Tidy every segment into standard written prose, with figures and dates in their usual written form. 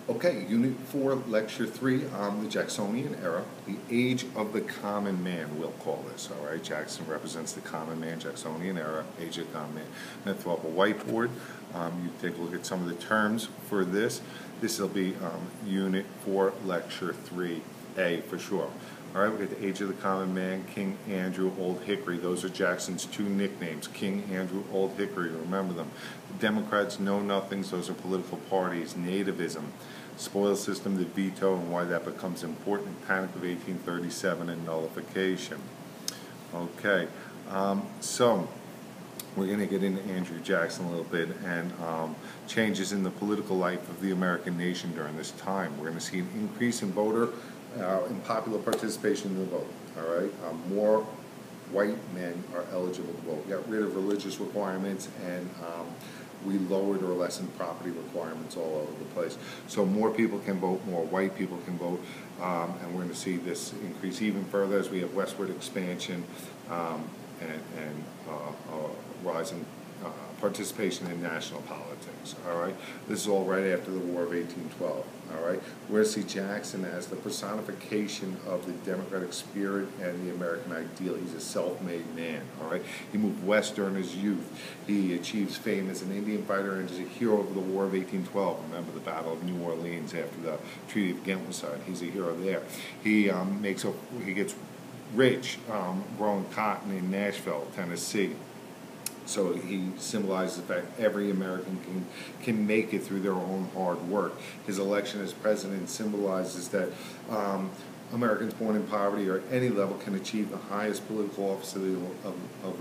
Okay, Unit 4, Lecture 3 on the Jacksonian era, the age of the common man, we'll call this, all right? Jackson represents the common man, Jacksonian era, age of the common man. I'm going to throw up a whiteboard. You take a look at some of the terms for this. This will be Unit 4, Lecture 3A for sure. All right, we get the age of the common man, King Andrew, Old Hickory. Those are Jackson's two nicknames, King Andrew, Old Hickory. Remember them. The Democrats, know-nothings. Those are political parties. Nativism, spoils system, the veto, and why that becomes important. Panic of 1837 and nullification. Okay, so we're going to get into Andrew Jackson a little bit and changes in the political life of the American nation during this time. We're going to see an increase in voter in popular participation in the vote. All right, more white men are eligible to vote. We got rid of religious requirements, and we lowered or lessened property requirements all over the place. So more people can vote, more white people can vote, and we're going to see this increase even further as we have westward expansion and rising participation in national politics. All right, this is all right after the War of 1812. All right, we're going to see Jackson as the personification of the democratic spirit and the American ideal. He's a self-made man. All right, he moved west during his youth. He achieves fame as an Indian fighter and as a hero of the War of 1812. Remember the Battle of New Orleans after the Treaty of Ghent was signed. He's a hero there. He gets rich growing cotton in Nashville, Tennessee. So he symbolizes the fact every American can make it through their own hard work. His election as president symbolizes that Americans born in poverty or at any level can achieve the highest political office of the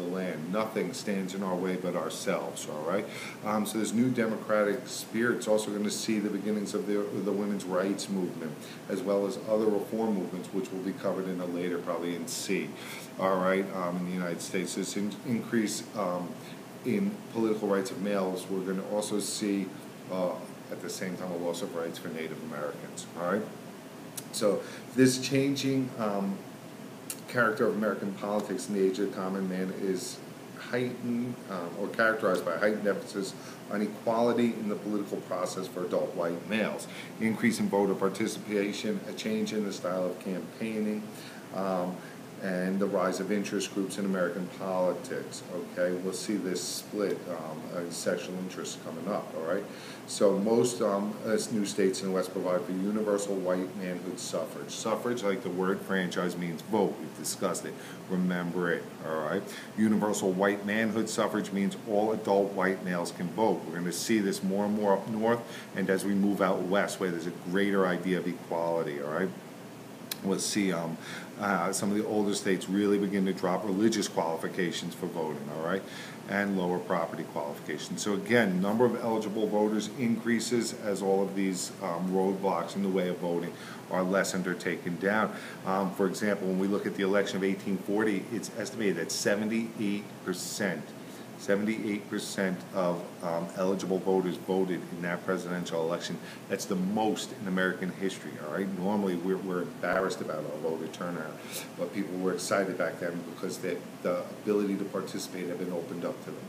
land. Nothing stands in our way but ourselves, all right? So this new democratic spirit is also going to see the beginnings of the women's rights movement, as well as other reform movements, which will be covered in a later, probably in C, all right, in the United States. This increase in political rights of males, we're going to also see at the same time a loss of rights for Native Americans, all right? So this changing character of American politics in the age of the common man is heightened or characterized by heightened emphasis on equality in the political process for adult white males, increase in voter participation, a change in the style of campaigning, and the rise of interest groups in American politics. Okay, we'll see this split in sexual interests coming up. All right, so most new states in the West provide for universal white manhood suffrage. Suffrage, like the word franchise, means vote. We've discussed it. Remember it. All right. Universal white manhood suffrage means all adult white males can vote. We're going to see this more and more up north, and as we move out west, where there's a greater idea of equality. All right. We'll see some of the older states really begin to drop religious qualifications for voting, all right, and lower property qualifications. So again, number of eligible voters increases as all of these roadblocks in the way of voting are lessened or taken down. For example, when we look at the election of 1840, it's estimated that 78% of eligible voters voted in that presidential election. That's the most in American history, all right? Normally, we're embarrassed about our voter turnout, but people were excited back then because the ability to participate had been opened up to them.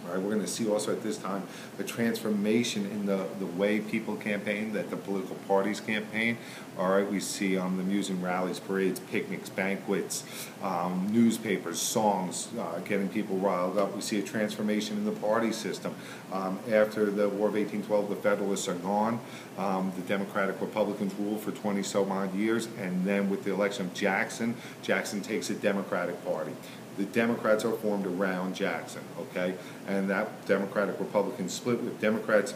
All right, we're going to see also at this time the transformation in the way people campaign, that the political parties campaign. All right, we see the amusing rallies, parades, picnics, banquets, newspapers, songs, getting people riled up. We see a transformation in the party system. After the War of 1812, the Federalists are gone. The Democratic Republicans rule for 20-some-odd years, and then with the election of Jackson, Jackson takes a Democratic Party. The Democrats are formed around Jackson, okay? And that Democratic-Republican split with Democrats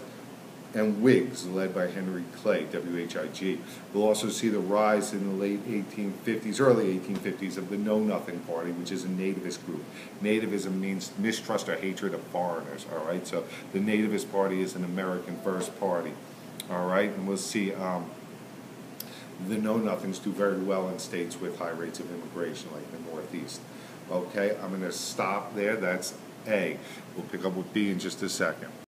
and Whigs, led by Henry Clay, W-H-I-G. We'll also see the rise in the late 1850s, early 1850s, of the Know Nothing Party, which is a nativist group. Nativism means mistrust or hatred of foreigners, all right? So the Nativist Party is an American First Party, all right? And we'll see the Know Nothings do very well in states with high rates of immigration, like the Northeast. Okay, I'm going to stop there. That's A. We'll pick up with B in just a second.